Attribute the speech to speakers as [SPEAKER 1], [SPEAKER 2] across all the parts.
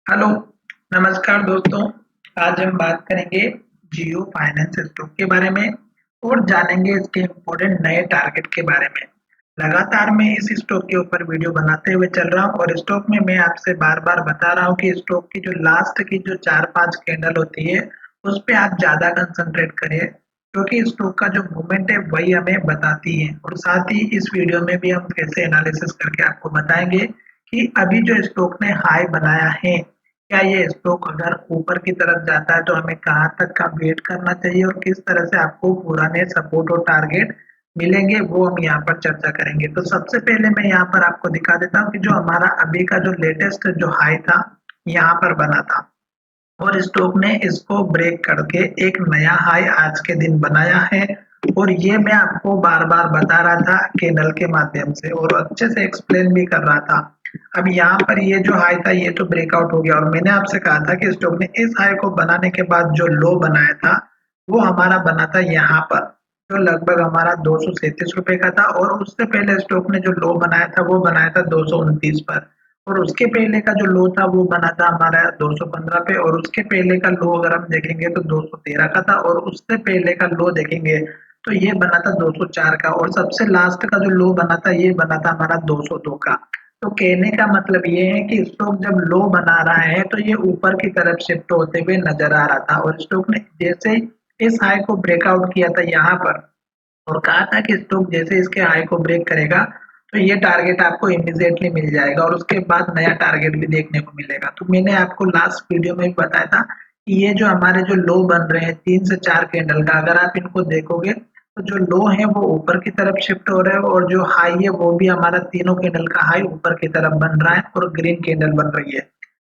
[SPEAKER 1] Hello, नमस्कार दोस्तों। आज हम बात करेंगे जियो फाइनेंस स्टॉक के बारे में और जानेंगे इसके इम्पोर्टेंट नए टारगेट के बारे में। लगातार मैं इस स्टॉक के ऊपर वीडियो बनाते हुए चल रहा हूं और स्टॉक में मैं आपसे बार-बार बता रहा हूं कि स्टॉक की जो लास्ट की जो 4-5 कैंडल होती है, उस पे आप ज़्यादा कंसंट्रेट करिए क्योंकि स्टॉक का जो मूवमेंट है वही हमें बताती है और साथ ही इस वीडियो में भी हम फिर से एनालिसिस करके आपको बताएंगे कि अभी जो स्टॉक ने हाई बनाया है, क्या ये स्टॉक अगर ऊपर की तरफ जाता है तो हमें कहाँ तक का वेट करना चाहिए और किस तरह से आपको पुराने सपोर्ट और टारगेट मिलेंगे, वो हम यहाँ पर चर्चा करेंगे। तो सबसे पहले मैं यहाँ पर आपको दिखा देता हूँ कि जो हमारा अभी का जो लेटेस्ट जो हाई था, यहाँ पर बना था और स्टॉक ने इसको ब्रेक करके एक नया हाई आज के दिन बनाया है और ये मैं आपको बार-बार बता रहा था कैंडल के माध्यम से और अच्छे से एक्सप्लेन भी कर रहा था। अब यहाँ पर ये जो हाई था ये तो ब्रेकआउट हो गया और मैंने आपसे कहा था कि स्टॉक ने इस हाई को बनाने के बाद जो लो बनाया था वो हमारा बना था यहाँ पर, जो लगभग हमारा 237 रुपए का था और उससे पहले स्टॉक ने जो लो बनाया था वो बनाया था 229 पर और उसके पहले का जो लो था वो बना था हमारा 215 पे और उसके पहले का लो अगर हम देखेंगे तो 213 का था और उससे पहले का लो देखेंगे तो ये बना था 204 का और सबसे लास्ट का जो लो बना था ये बना था हमारा 202 का। तो कहने का मतलब ये है कि स्टॉक जब लो बना रहा है तो ये ऊपर की तरफ शिफ्ट होते हुए नजर आ रहा था और स्टॉक ने जैसे ही इस हाई को ब्रेकआउट किया था यहाँ पर और कहा था कि स्टॉक जैसे इसके हाई को ब्रेक करेगा तो ये टारगेट आपको इमीडिएटली मिल जाएगा और उसके बाद नया टारगेट भी देखने को मिलेगा। तो मैंने आपको लास्ट वीडियो में भी बताया था कि ये जो हमारे जो लो बन रहे हैं 3 से 4 कैंडल का, अगर आप इनको देखोगे तो जो लो है वो ऊपर की तरफ शिफ्ट हो रहा है और जो हाई है वो भी हमारा तीनों कैंडल का हाई ऊपर की तरफ बन रहा है और ग्रीन कैंडल बन रही है।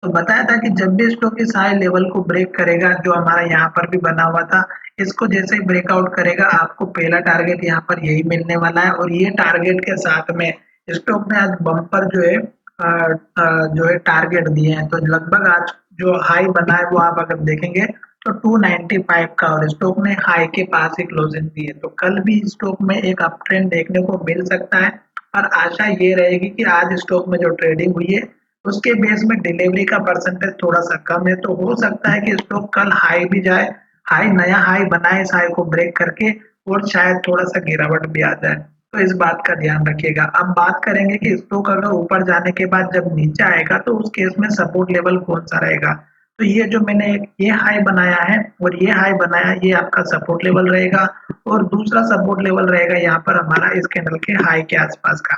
[SPEAKER 1] तो बताया था कि जब भी स्टॉक इस हाई लेवल को ब्रेक करेगा जो हमारा यहाँ पर भी बना हुआ था, इसको जैसे ही ब्रेकआउट करेगा आपको पहला टारगेट यहाँ पर यही मिलने वाला है और ये टारगेट के साथ में स्टॉक ने आज बम्पर जो है टारगेट दिए हैं। तो लगभग आज जो हाई बना है वो आप अगर देखेंगे तो 295 का और स्टॉक ने हाई के पास ही क्लोजिंग दी है। तो कल भी स्टॉक में एक अप ट्रेंड देखने को मिल सकता है और आशा ये रहेगी कि आज स्टॉक में जो ट्रेडिंग हुई है उसके बेस में डिलीवरी का परसेंटेज थोड़ा सा कम है तो हो सकता है कि स्टॉक कल हाई भी जाए, हाई नया हाई बनाए इस हाई को ब्रेक करके और शायद थोड़ा सा गिरावट भी आ जाए। तो इस बात का ध्यान रखिएगा। अब बात करेंगे कि स्टॉक अगर ऊपर जाने के बाद जब नीचे आएगा तो उस केस में सपोर्ट लेवल कौन सा रहेगा। तो ये जो मैंने ये हाई बनाया है और ये हाई बनाया ये आपका सपोर्ट लेवल रहेगा और दूसरा सपोर्ट लेवल रहेगा यहाँ पर हमारा इस कैंडल के हाई के आसपास का।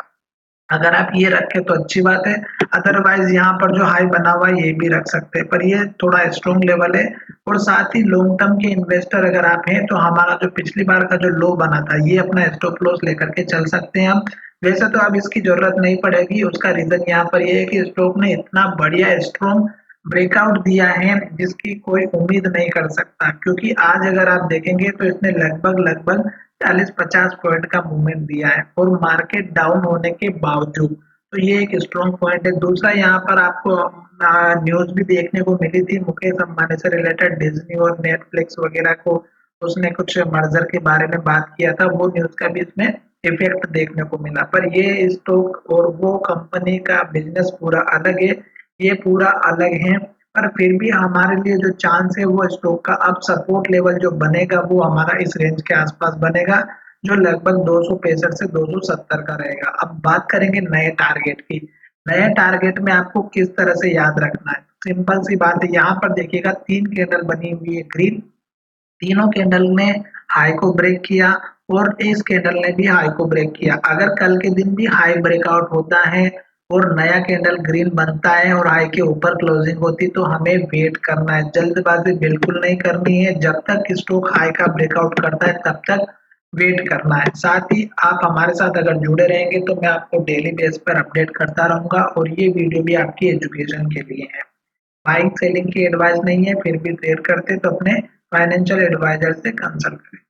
[SPEAKER 1] अगर आप ये रखें तो अच्छी बात है, अदरवाइज यहाँ पर जो हाई बना हुआ है ये भी रख सकते हैं पर ये थोड़ा स्ट्रॉन्ग लेवल है और साथ ही लॉन्ग टर्म के इन्वेस्टर अगर आप हैं तो हमारा जो पिछली बार का जो लो बना था ये अपना स्टॉप लॉस लेकर के चल सकते हैं हम। वैसे तो अब इसकी जरूरत नहीं पड़ेगी, उसका रीजन यहाँ पर ये है कि स्टॉक ने इतना बढ़िया स्ट्रॉन्ग ब्रेकआउट दिया है जिसकी कोई उम्मीद नहीं कर सकता क्योंकि आज अगर आप देखेंगे तो इसने लगभग लगभग 40-50 पॉइंट का मूवमेंट दिया है और मार्केट डाउन होने के बावजूद। तो ये एक स्ट्रॉन्ग पॉइंट है। दूसरा यहाँ पर आपको न्यूज भी देखने को मिली थी मुकेश अंबानी से रिलेटेड, डिज्नी और नेटफ्लिक्स वगैरह को उसने कुछ मर्जर के बारे में बात किया था, वो न्यूज का भी इसमें इफेक्ट देखने को मिला। पर ये स्टॉक और वो कंपनी का बिजनेस पूरा अलग है, ये पूरा अलग है। पर फिर भी हमारे लिए जो चांस है वो स्टॉक का अब सपोर्ट लेवल जो बनेगा वो हमारा इस रेंज के आसपास बनेगा जो लगभग 265 से 270 का रहेगा। अब बात करेंगे नए टारगेट की। नए टारगेट में आपको किस तरह से याद रखना है, सिंपल सी बात है। यहाँ पर देखिएगा 3 कैंडल बनी हुई है ग्रीन, तीनों कैंडल ने हाई को ब्रेक किया और इस कैंडल ने भी हाई को ब्रेक किया। अगर कल के दिन भी हाई ब्रेकआउट होता है और नया कैंडल ग्रीन बनता है और हाई के ऊपर क्लोजिंग होती तो हमें वेट करना है, जल्दबाजी बिल्कुल नहीं करनी है। जब तक स्टॉक हाई का ब्रेकआउट करता है तब तक वेट करना है। साथ ही आप हमारे साथ अगर जुड़े रहेंगे तो मैं आपको डेली बेस पर अपडेट करता रहूंगा और ये वीडियो भी आपकी एजुकेशन के लिए है। बाइंग सेलिंग की एडवाइस नहीं है, फिर भी ट्रेड करते तो अपने फाइनेंशियल एडवाइजर से कंसल्ट करें।